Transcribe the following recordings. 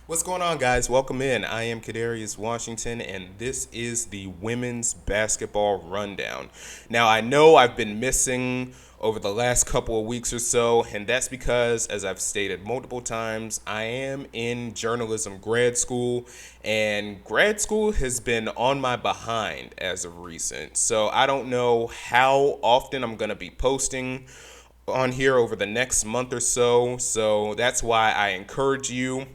What's going on, guys? Welcome in. I am Kadarius Washington, and this is the Women's Basketball Rundown. Now, I know I've been missing over the last couple of weeks or so, and that's because, as I've stated multiple times, I am in journalism grad school, and grad school has been on my behind as of recent. So I don't know how often I'm going to be posting on here over the next month or so. So that's why I encourage you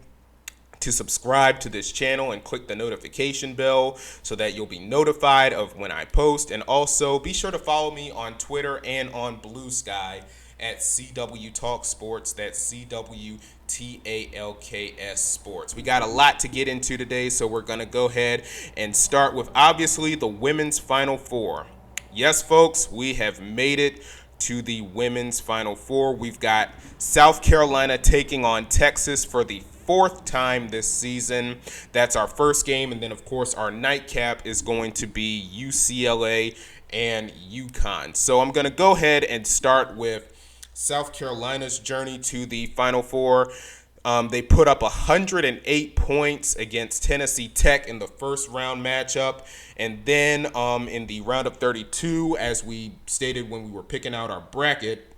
to subscribe to this channel and click the notification bell so that you'll be notified of when I post. And also be sure to follow me on Twitter and on Blue Sky at CW Talk Sports. That's CWTALKS Sports. We got a lot to get into today, so we're going to go ahead and start with obviously the women's Final Four. Yes, folks, we have made it to the women's Final Four. We've got South Carolina taking on Texas for the fourth time this season. That's our first game, and then of course our nightcap is going to be UCLA and UConn. So I'm going to go ahead and start with South Carolina's journey to the Final Four. They put up 108 points against Tennessee Tech in the first round matchup. And then in the round of 32, as we stated when we were picking out our bracket,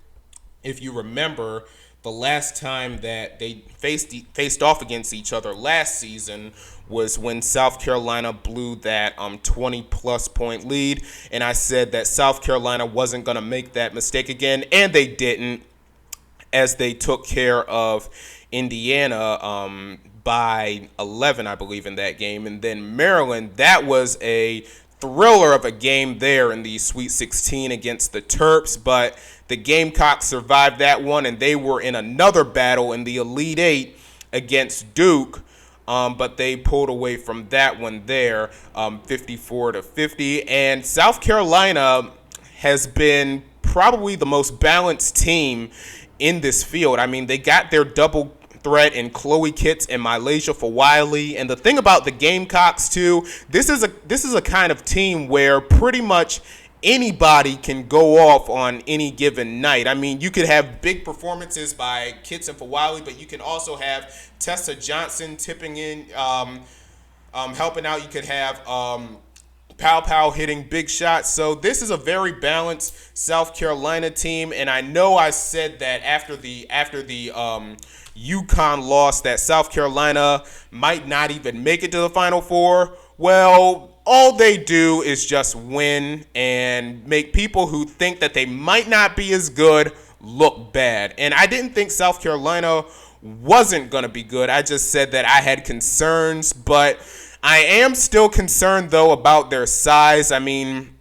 if you remember, the last time that they faced off against each other last season was when South Carolina blew that 20-plus point lead. And I said that South Carolina wasn't going to make that mistake again, and they didn't, as they took care of Indiana by 11, I believe, in that game. And then Maryland, that was a thriller of a game there in the Sweet 16 against the Terps, but the Gamecocks survived that one, and they were in another battle in the Elite Eight against Duke, but they pulled away from that one there, 54-50. And South Carolina has been probably the most balanced team in this field. I mean, they got their double threat in Chloe Kitts and Mylasia Fawiley. And the thing about the Gamecocks too, this is a kind of team where pretty much anybody can go off on any given night. I mean, you could have big performances by Kitts and Fawiley, but you can also have Tessa Johnson tipping in, helping out. You could have Pow hitting big shots. So this is a very balanced South Carolina team, and I know I said that after the UConn loss that South Carolina might not even make it to the Final Four. Well, all they do is just win and make people who think that they might not be as good look bad. And I didn't think South Carolina wasn't going to be good. I just said that I had concerns, but I am still concerned, though, about their size. I mean,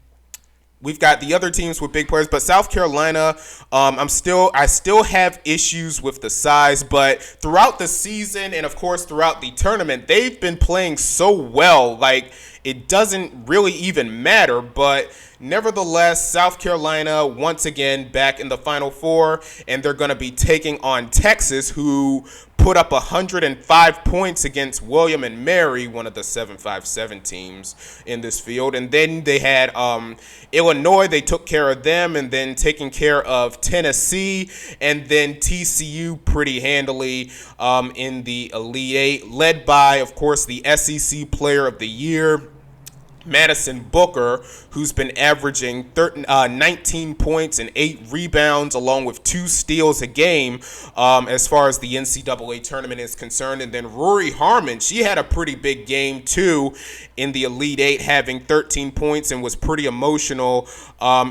we've got the other teams with big players, but South Carolina, I still have issues with the size. But throughout the season and, of course, throughout the tournament, they've been playing so well, like it doesn't really even matter. But nevertheless, South Carolina, once again, back in the Final Four, and they're going to be taking on Texas, who put up 105 points against William and Mary, one of the 7-5-7 teams in this field. And then they had Illinois. They took care of them, and then taking care of Tennessee, and then TCU pretty handily in the Elite Eight, led by, of course, the SEC Player of the Year, Madison Booker, who's been averaging 19 points and 8 rebounds along with 2 steals a game as far as the NCAA tournament is concerned. And then Rory Harmon, she had a pretty big game too in the Elite Eight, having 13 points, and was pretty emotional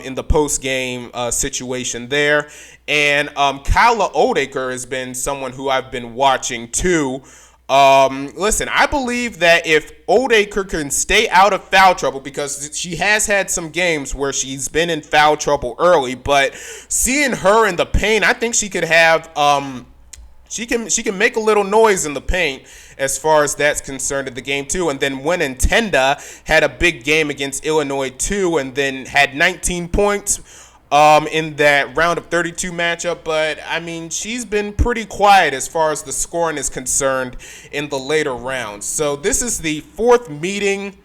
in the post-game situation there. And Kyla Oldacre has been someone who I've been watching too. Listen, I believe that if Oldacre can stay out of foul trouble, because she has had some games where she's been in foul trouble early, but seeing her in the paint, I think she could have she can make a little noise in the paint as far as that's concerned in the game too. And then when Ntenda had a big game against Illinois too, and then had 19 points in that round of 32 matchup. But, I mean, she's been pretty quiet as far as the scoring is concerned in the later rounds. So this is the fourth meeting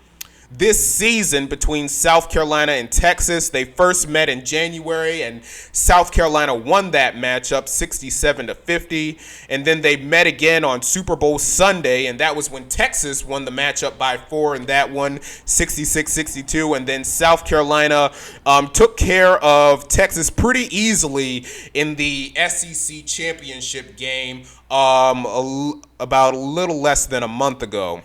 this season between South Carolina and Texas. They first met in January, and South Carolina won that matchup 67-50. And then they met again on Super Bowl Sunday, and that was when Texas won the matchup by 4, and that one 66-62. And then South Carolina took care of Texas pretty easily in the SEC championship game about a little less than a month ago.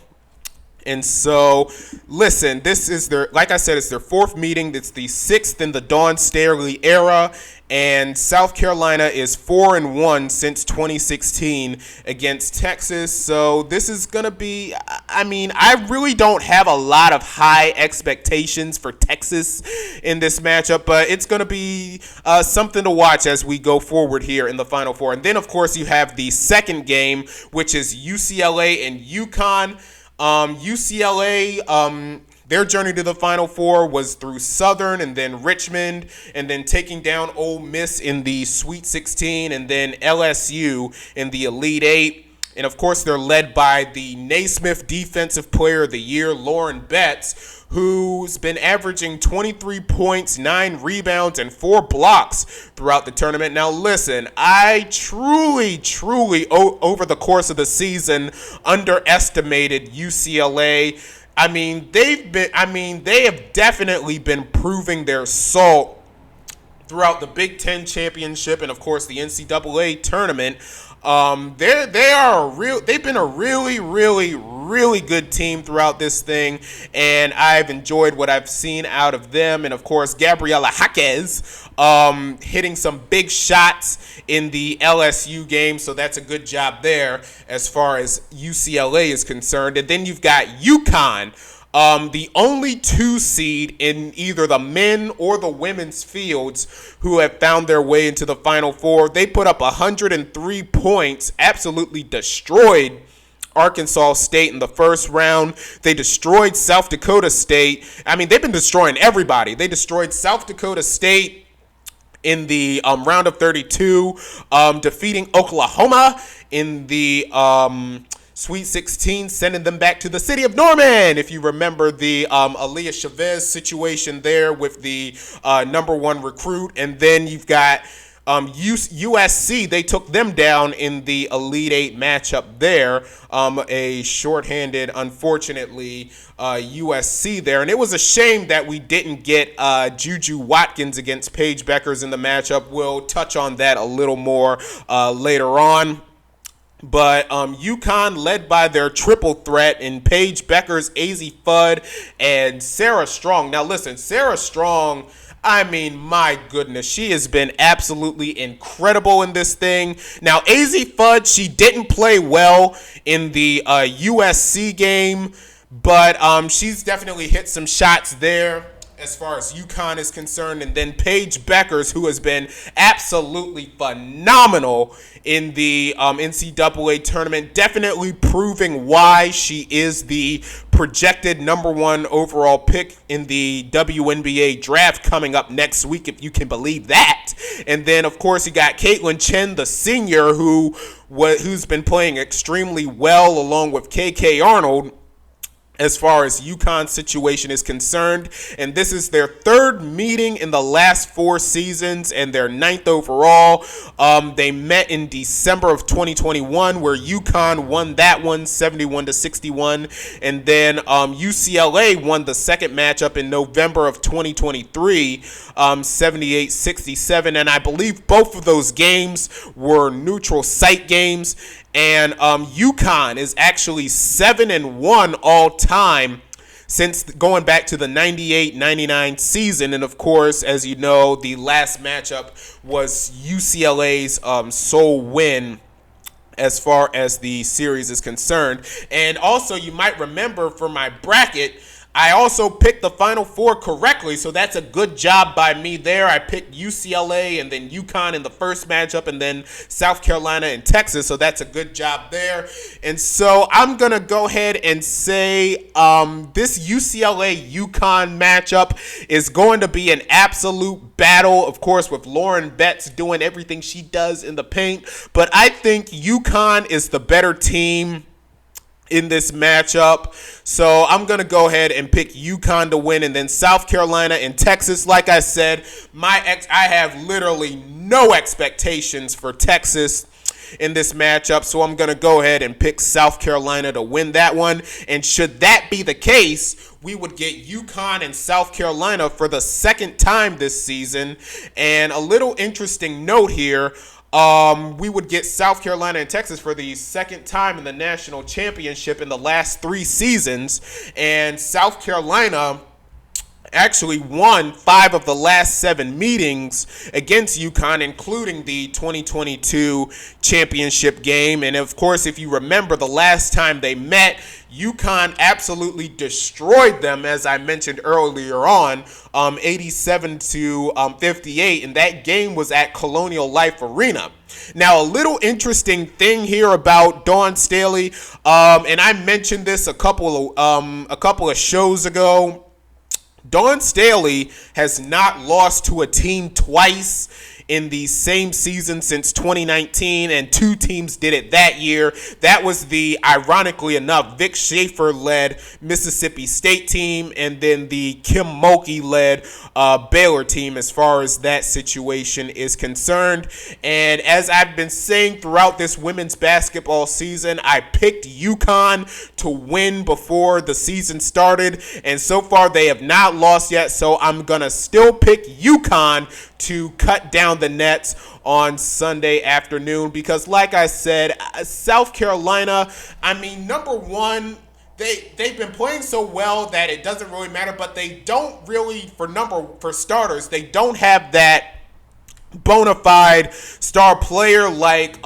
And so, listen, this is like I said, it's their fourth meeting. It's the sixth in the Dawn Staley era, and South Carolina is 4-1 since 2016 against Texas. So this is going to be, I really don't have a lot of high expectations for Texas in this matchup, but it's going to be something to watch as we go forward here in the Final Four. And then, of course, you have the second game, which is UCLA and UConn. UCLA, their journey to the Final Four was through Southern and then Richmond and then taking down Ole Miss in the Sweet 16 and then LSU in the Elite Eight. And, of course, they're led by the Naismith Defensive Player of the Year, Lauren Betts, who's been averaging 23 points, 9 rebounds, and 4 blocks throughout the tournament. Now, listen, I truly, over the course of the season, underestimated UCLA. They have definitely been proving their salt throughout the Big Ten championship and, of course, the NCAA tournament. They've been a really good team throughout this thing, and I've enjoyed what I've seen out of them. And of course, Gabriela Jaquez hitting some big shots in the LSU game, so that's a good job there as far as UCLA is concerned. And then you've got UConn. The only 2 seed in either the men or the women's fields who have found their way into the Final Four. They put up 103 points, absolutely destroyed Arkansas State in the first round. They destroyed South Dakota State. They've been destroying everybody. They destroyed South Dakota State in the round of 32, defeating Oklahoma in the Sweet 16, sending them back to the city of Norman. If you remember the Aaliyah Chavez situation there with the number 1 recruit. And then you've got USC. They took them down in the Elite Eight matchup there. A shorthanded, unfortunately, USC there. And it was a shame that we didn't get JuJu Watkins against Paige Beckers in the matchup. We'll touch on that a little more later on. But UConn, led by their triple threat in Paige Beckers, Azzi Fudd, and Sarah Strong. Now, listen, Sarah Strong, my goodness, she has been absolutely incredible in this thing. Now, Azzi Fudd, she didn't play well in the USC game, but she's definitely hit some shots there as far as UConn is concerned. And then Paige Beckers, who has been absolutely phenomenal in the NCAA tournament, definitely proving why she is the projected number 1 overall pick in the WNBA draft coming up next week, if you can believe that. And then, of course, you got Caitlin Chen, the senior, who's been playing extremely well, along with KK Arnold, as far as UConn's situation is concerned. And this is their 3rd meeting in the last 4 seasons and their 9th overall. They met in December of 2021, where UConn won that one 71-61. And then UCLA won the second matchup in November of 2023, 78-67. And I believe both of those games were neutral site games. And UConn is actually 7-1 all time since going back to the 98-99 season. And of course, as you know, the last matchup was UCLA's sole win as far as the series is concerned. And also, you might remember for my bracket, I also picked the Final Four correctly, so that's a good job by me there. I picked UCLA and then UConn in the first matchup, and then South Carolina and Texas, so that's a good job there. And so I'm going to go ahead and say this UCLA-UConn matchup is going to be an absolute battle, of course, with Lauren Betts doing everything she does in the paint. But I think UConn is the better team in this matchup. So I'm going to go ahead and pick UConn to win, and then South Carolina and Texas. Like I said, I have literally no expectations for Texas in this matchup, so I'm going to go ahead and pick South Carolina to win that one. And should that be the case, we would get UConn and South Carolina for the second time this season. And a little interesting note here, we would get South Carolina and Texas for the second time in the national championship in the last 3 seasons. And South Carolina actually won 5 of the last 7 meetings against UConn, including the 2022 championship game. And of course, if you remember, the last time they met, UConn absolutely destroyed them, as I mentioned earlier on, 87-58, and that game was at Colonial Life Arena. Now, a little interesting thing here about Dawn Staley, and I mentioned this a couple of shows ago. Dawn Staley has not lost to a team twice in the same season since 2019, and 2 teams did it that year. That was the, ironically enough, Vic Schaefer-led Mississippi State team, and then the Kim Mulkey-led Baylor team as far as that situation is concerned. And as I've been saying throughout this women's basketball season, I picked UConn to win before the season started, and so far they have not lost yet, so I'm going to still pick UConn to cut down the nets on Sunday afternoon, because like I said, South Carolina, I mean, number one, they've been playing so well that it doesn't really matter, but they don't really, for starters, they don't have that bona fide star player like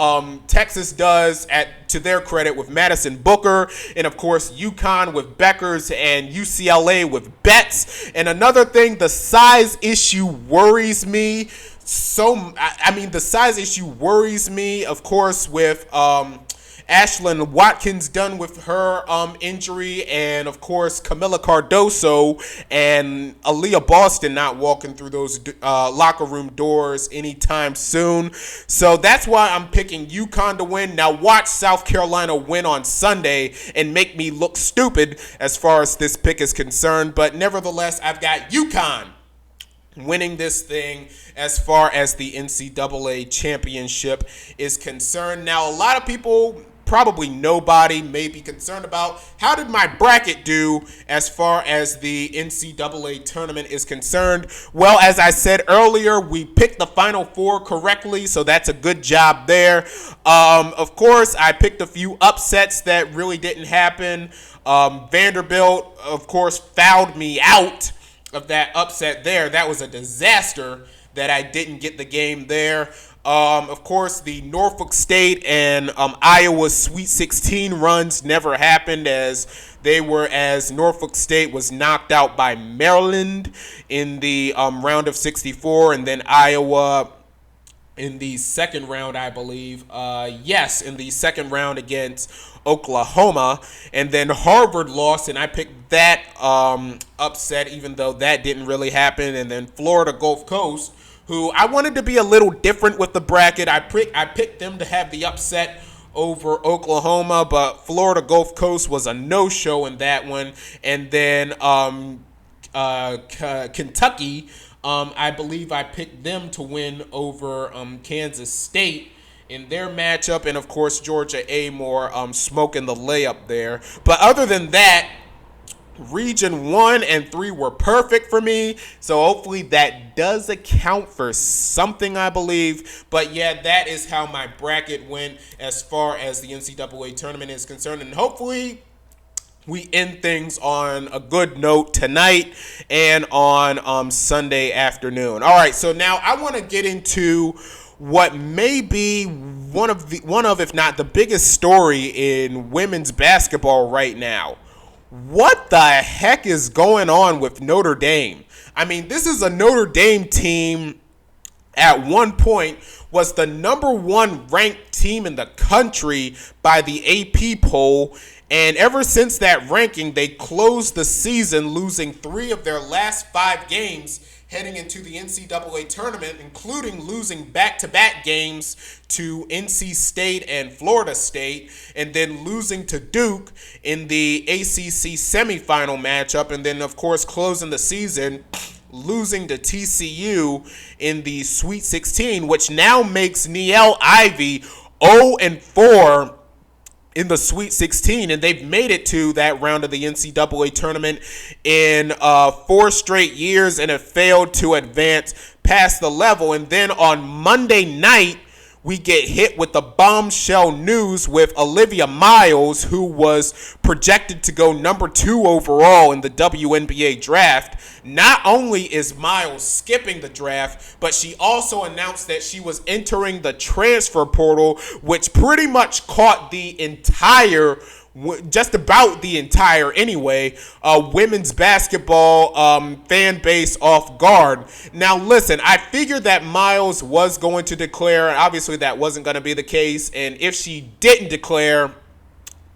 Texas does, to their credit, with Madison Booker, and of course UConn with Beckers and UCLA with Betts. And another thing, the size issue worries me. The size issue worries me, of course, with Ashlyn Watkins done with her injury, and of course Camila Cardoso and Aaliyah Boston not walking through those locker room doors anytime soon. So that's why I'm picking UConn to win. Now watch South Carolina win on Sunday and make me look stupid as far as this pick is concerned, but nevertheless, I've got UConn winning this thing as far as the NCAA championship is concerned. Now, a lot of people, probably nobody, may be concerned about, how did my bracket do as far as the NCAA tournament is concerned? Well, as I said earlier, we picked the Final Four correctly, so that's a good job there. Of course, I picked a few upsets that really didn't happen. Vanderbilt, of course, fouled me out of that upset there. That was a disaster that I didn't get the game there. Of course, the Norfolk State and Iowa Sweet 16 runs never happened, as Norfolk State was knocked out by Maryland in the round of 64, and then Iowa in the second round, I believe. In the second round against Oklahoma. And then Harvard lost, and I picked that upset, even though that didn't really happen. And then Florida Gulf Coast, who I wanted to be a little different with the bracket. I picked them to have the upset over Oklahoma, but Florida Gulf Coast was a no-show in that one. And then Kentucky, I believe I picked them to win over Kansas State in their matchup. And, of course, Georgia A-Moore smoking the layup there. But other than that, Region 1 and 3 were perfect for me, so hopefully that does account for something, I believe. But yeah, that is how my bracket went as far as the NCAA tournament is concerned, and hopefully we end things on a good note tonight and on Sunday afternoon. All right, so now I want to get into what may be one of, if not the biggest story in women's basketball right now. What the heck is going on with Notre Dame? I mean, this is a Notre Dame team at one point was the number 1 ranked team in the country by the AP poll. And ever since that ranking, they closed the season losing 3 of their last 5 games, heading into the NCAA tournament, including losing back-to-back games to NC State and Florida State, and then losing to Duke in the ACC semifinal matchup, and then, of course, closing the season losing to TCU in the Sweet 16, which now makes Niele Ivey 0-4 in the Sweet 16, and they've made it to that round of the NCAA tournament in 4 straight years and have failed to advance past the level. And then on Monday night, we get hit with the bombshell news with Olivia Miles, who was projected to go number 2 overall in the WNBA draft. Not only is Miles skipping the draft, but she also announced that she was entering the transfer portal, which pretty much caught the entire, just about the entire anyway, women's basketball fan base off guard. Now listen, I figured that Miles was going to declare, and obviously that wasn't going to be the case, and if she didn't declare,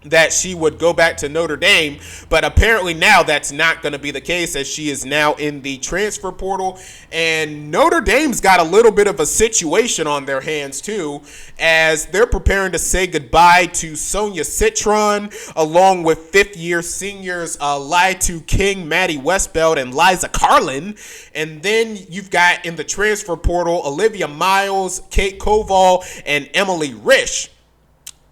that she would go back to Notre Dame, but apparently now that's not going to be the case, as she is now in the transfer portal. And Notre Dame's got a little bit of a situation on their hands too, as they're preparing to say goodbye to Sonia Citron, along with fifth-year seniors Laitu King, Maddie Westbeld, and Liza Carlin. And then you've got in the transfer portal Olivia Miles, Kate Koval, and Emily Risch.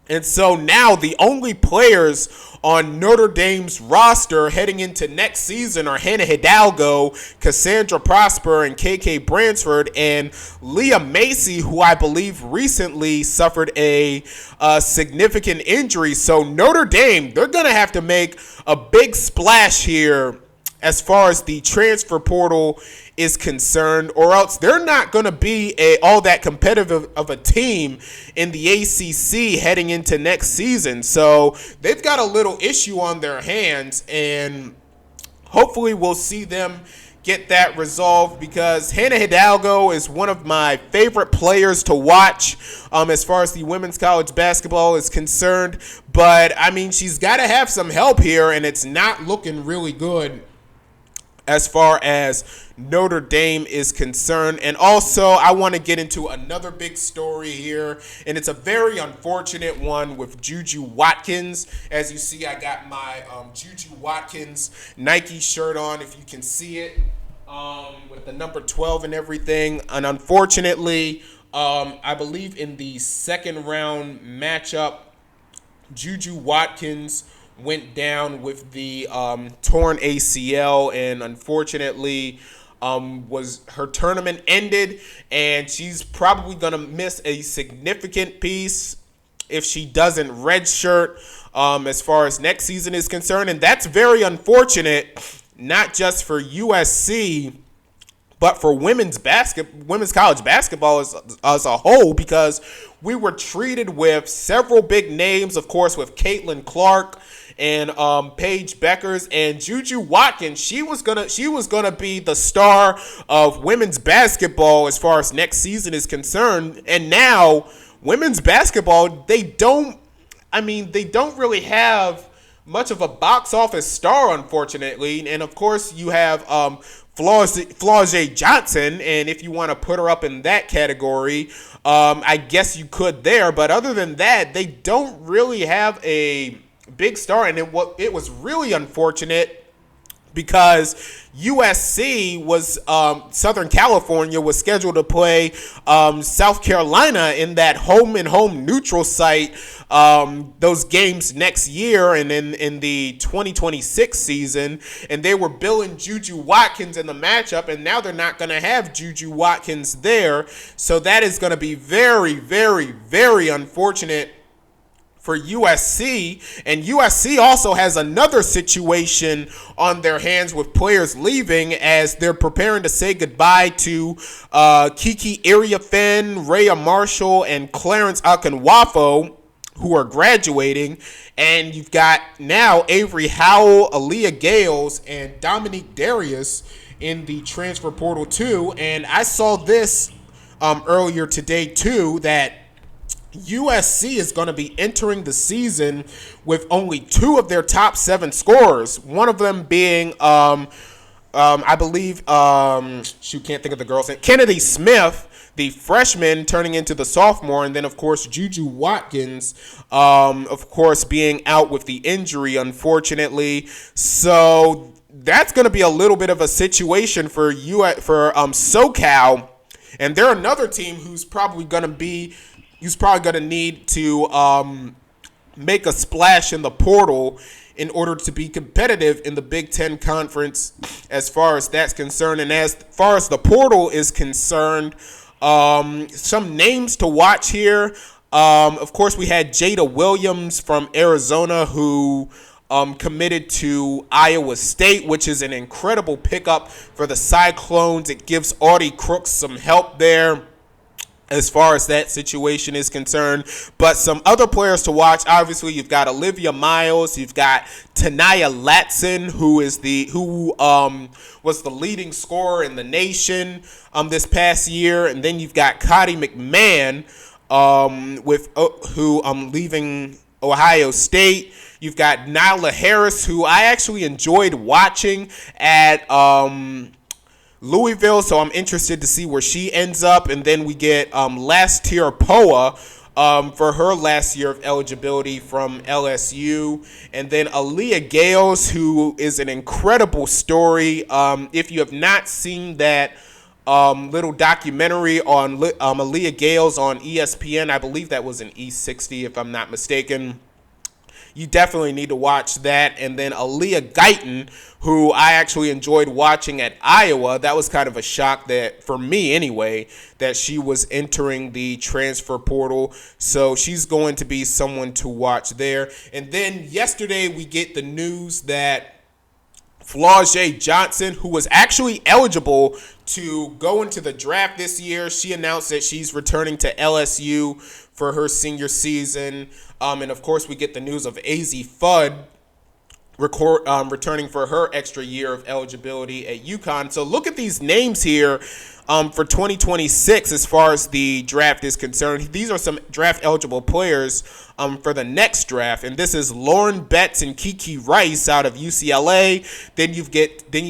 And so now the only players on Notre Dame's roster heading into next season are Hannah Hidalgo, Cassandra Prosper, and KK Bransford, and Leah Macy, who I believe recently suffered a significant injury. So Notre Dame, they're going to have to make a big splash here as far as the transfer portal is concerned, or else they're not going to be all that competitive of a team in the ACC heading into next season. So they've got a little issue on their hands, and hopefully we'll see them get that resolved, because Hannah Hidalgo is one of my favorite players to watch as far as the women's college basketball is concerned. But, I mean, she's got to have some help here, and it's not looking really good as far as Notre Dame is concerned. And also, I want to get into another big story here, and it's a very unfortunate one with JuJu Watkins. As you see, I got my JuJu Watkins Nike shirt on, if you can see it, with the number 12 and everything. And unfortunately, I believe in the second round matchup, JuJu Watkins went down with the torn ACL, and unfortunately was her tournament ended, and she's probably going to miss a significant piece if she doesn't redshirt as far as next season is concerned. And that's very unfortunate, not just for USC, but for women's college basketball as a whole, because we were treated with several big names, of course, with Caitlin Clark and Paige Beckers, and JuJu Watkins. She was gonna be the star of women's basketball as far as next season is concerned. And now women's basketball, they don't really have much of a box office star, unfortunately. And of course, you have Flau'jae Johnson, and if you want to put her up in that category, I guess you could there. But other than that, they don't really have a big star. And it was really unfortunate, because USC was Southern California was scheduled to play South Carolina in that home and home neutral site, those games next year and in the 2026 season, and they were billing JuJu Watkins in the matchup, and now they're not going to have JuJu Watkins there. So that is going to be very, very, very unfortunate for USC. And USC also has another situation on their hands with players leaving, as they're preparing to say goodbye to Kiki Iriafen, Rhea Marshall, and Clarence Akinwafo, who are graduating. And you've got now Avery Howell, Aaliyah Gales, and Dominique Darius in the transfer portal too. And I saw this earlier today too, that USC is going to be entering the season with only 2 of their top 7 scorers, one of them being I believe, can't think of the girl's name. Kennedy Smith, the freshman, turning into the sophomore, and then, of course, JuJu Watkins, of course, being out with the injury, unfortunately. So that's going to be a little bit of a situation for SoCal, and they're another team who's probably going to need to make a splash in the portal in order to be competitive in the Big Ten Conference as far as that's concerned. And as far as the portal is concerned, some names to watch here. Of course, we had Jada Williams from Arizona who committed to Iowa State, which is an incredible pickup for the Cyclones. It gives Audie Crooks some help there as far as that situation is concerned. But some other players to watch, obviously, you've got Olivia Miles, you've got Tanaya Latson, who was the leading scorer in the nation this past year, and then you've got Cottie McMahon, leaving Ohio State. You've got Nyla Harris, who I actually enjoyed watching at Louisville, so I'm interested to see where she ends up. And then we get Lastir Poa for her last year of eligibility from LSU. And then Aaliyah Gales, who is an incredible story. If you have not seen that little documentary on Aaliyah Gales on ESPN, I believe that was an E60 if I'm not mistaken, you definitely need to watch that. And then Aaliyah Guyton, who I actually enjoyed watching at Iowa. That was kind of a shock, that for me anyway, that she was entering the transfer portal. So she's going to be someone to watch there. And then yesterday we get the news that Flau'jae Johnson, who was actually eligible to go into the draft this year, she announced that she's returning to LSU for her senior season. And of course, we get the news of Azzi Fudd returning for her extra year of eligibility at UConn. So look at these names here for 2026 as far as the draft is concerned. These are some draft eligible players for the next draft, and this is Lauren Betts and Kiki Rice out of UCLA. Then you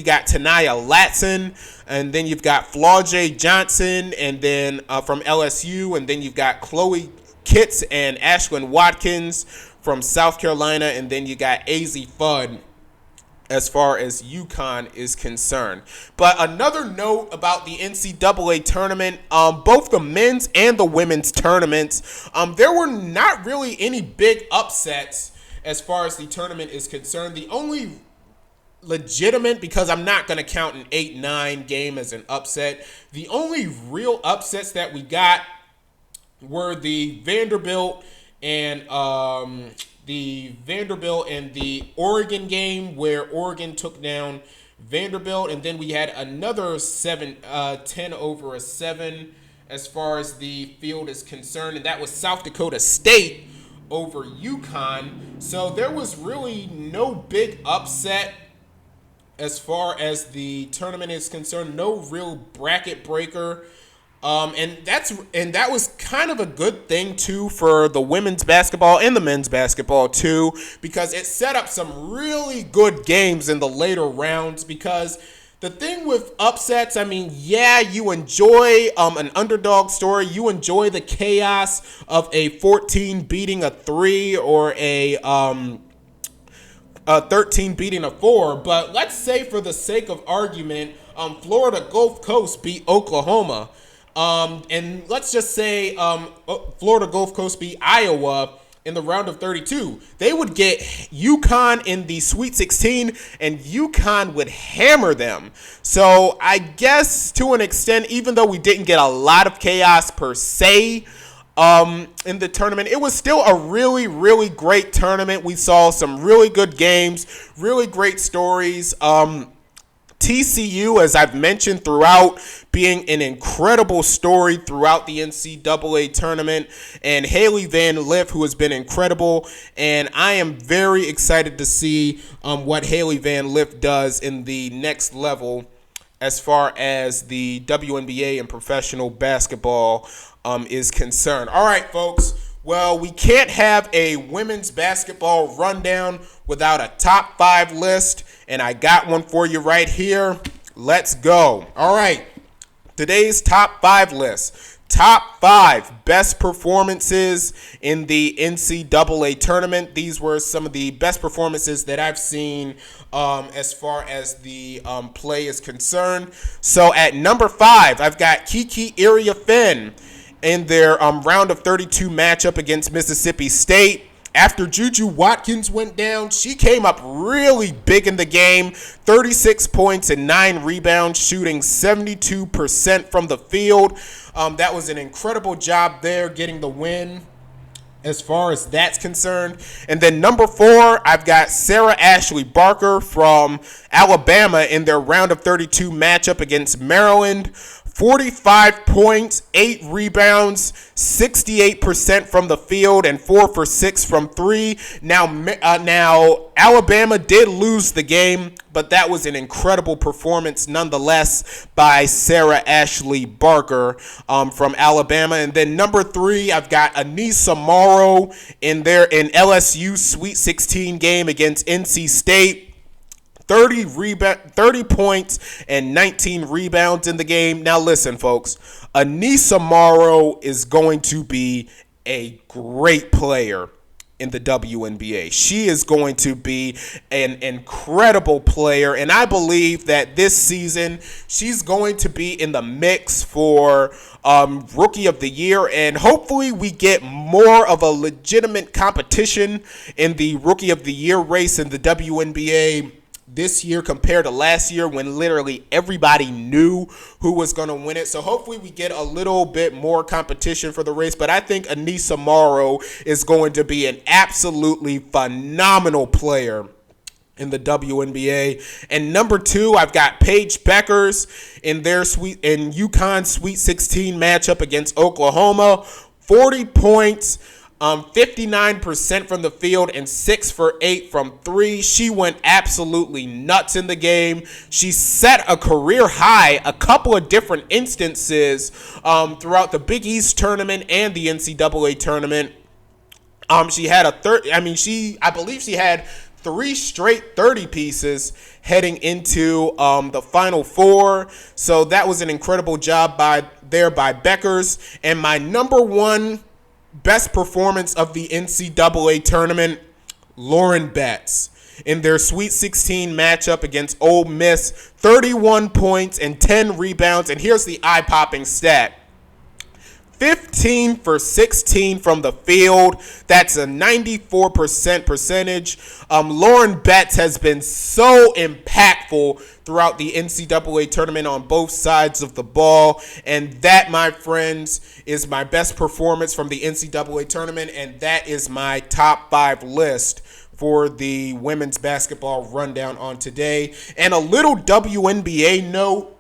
got Tanaya Latson, and then you've got Flau'jae Johnson, and then from LSU, and then you've got Chloe Kitts and Ashlyn Watkins from South Carolina, and then you got Azzi Fudd as far as UConn is concerned. But another note about the NCAA tournament, both the men's and the women's tournaments, there were not really any big upsets as far as the tournament is concerned. The only legitimate, because I'm not going to count an 8-9 game as an upset, the only real upsets that we got were the Vanderbilt and the Oregon game, where Oregon took down Vanderbilt, and then we had another 10-7 as far as the field is concerned, and that was South Dakota State over UConn. So there was really no big upset as far as the tournament is concerned, no real bracket breaker. And that was kind of a good thing too for the women's basketball and the men's basketball too, because it set up some really good games in the later rounds. Because the thing with upsets, I mean, yeah, you enjoy an underdog story, you enjoy the chaos of a 14 beating a 3 or a 13 beating a 4, but let's say for the sake of argument, Florida Gulf Coast beat Oklahoma. And let's just say Florida Gulf Coast beat Iowa in the round of 32. They would get UConn in the Sweet 16, and UConn would hammer them. So I guess to an extent, even though we didn't get a lot of chaos per se in the tournament, it was still a really, really great tournament. We saw some really good games, really great stories. TCU, as I've mentioned throughout, being an incredible story throughout the NCAA tournament, and Haley Van Lith, who has been incredible, and I am very excited to see what Haley Van Lith does in the next level as far as the WNBA and professional basketball is concerned. All right, folks. Well, we can't have a women's basketball rundown without a top 5 list, and I got one for you right here. Let's go. All right, today's top 5 list. Top 5 best performances in the NCAA tournament. These were some of the best performances that I've seen as far as the play is concerned. So at number 5, I've got Kiki Iriafen in their round of 32 matchup against Mississippi State. After JuJu Watkins went down, she came up really big in the game. 36 points and 9 rebounds, shooting 72% from the field. That was an incredible job there, getting the win as far as that's concerned. And then number 4, I've got Sarah Ashley Barker from Alabama in their round of 32 matchup against Maryland. 45 points, 8 rebounds, 68% from the field, and 4 for 6 from 3. Now Alabama did lose the game, but that was an incredible performance nonetheless by Sarah Ashley Barker from Alabama. And then number 3, I've got Anissa Morrow in LSU Sweet 16 game against NC State. 30 points and 19 rebounds in the game. Now listen, folks, Anissa Morrow is going to be a great player in the WNBA. She is going to be an incredible player, and I believe that this season she's going to be in the mix for Rookie of the Year, and hopefully we get more of a legitimate competition in the Rookie of the Year race in the WNBA this year compared to last year when literally everybody knew who was going to win it. So hopefully we get a little bit more competition for the race. But I think Anissa Morrow is going to be an absolutely phenomenal player in the WNBA. And number 2, I've got Paige Beckers in UConn Sweet 16 matchup against Oklahoma. 40 points. 59% from the field and 6 for 8 from 3. She went absolutely nuts in the game. She set a career high a couple of different instances throughout the Big East tournament and the NCAA tournament. She had I believe she had 3 straight 30 pieces heading into the Final Four. So that was an incredible job by Beckers. And my number 1 best performance of the NCAA tournament, Lauren Betts in their Sweet 16 matchup against Ole Miss. 31 points and 10 rebounds. And here's the eye-popping stat. 15 for 16 from the field. That's a 94% percentage. Lauren Betts has been so impactful throughout the NCAA tournament on both sides of the ball. And that, my friends, is my best performance from the NCAA tournament. And that is my top 5 list for the women's basketball rundown on today. And a little WNBA note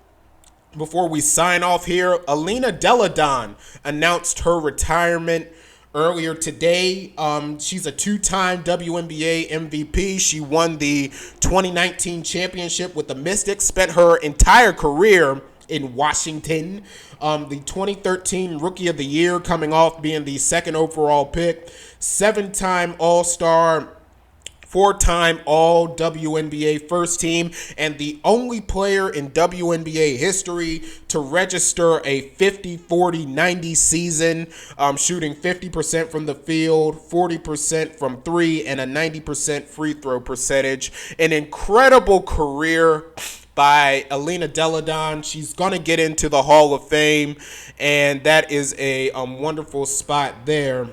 before we sign off here. Alina Deladon announced her retirement earlier today. She's a 2-time WNBA MVP. She won the 2019 championship with the Mystics, spent her entire career in Washington. The 2013 Rookie of the Year, coming off being the 2nd overall pick. 7-time All-Star, 4-time All WNBA first team, and the only player in WNBA history to register a 50-40-90 season, shooting 50% from the field, 40% from 3, and a 90% free throw percentage. An incredible career by Alina Deladon. She's going to get into the Hall of Fame, and that is a wonderful spot there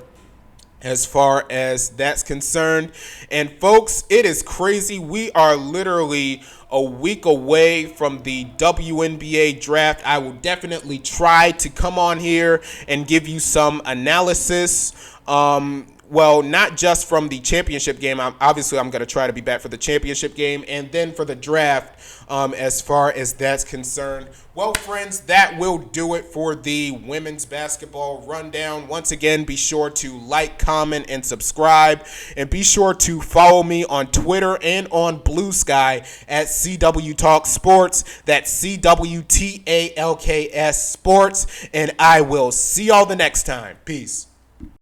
as far as that's concerned. And folks, it is crazy. We are literally a week away from the WNBA draft. I will definitely try to come on here and give you some analysis. Well, not just from the championship game. I'm going to try to be back for the championship game and then for the draft as far as that's concerned. Well, friends, that will do it for the women's basketball rundown. Once again, be sure to like, comment, and subscribe. And be sure to follow me on Twitter and on Blue Sky at CW Talk Sports. That's CWTALKS Sports. And I will see y'all the next time. Peace.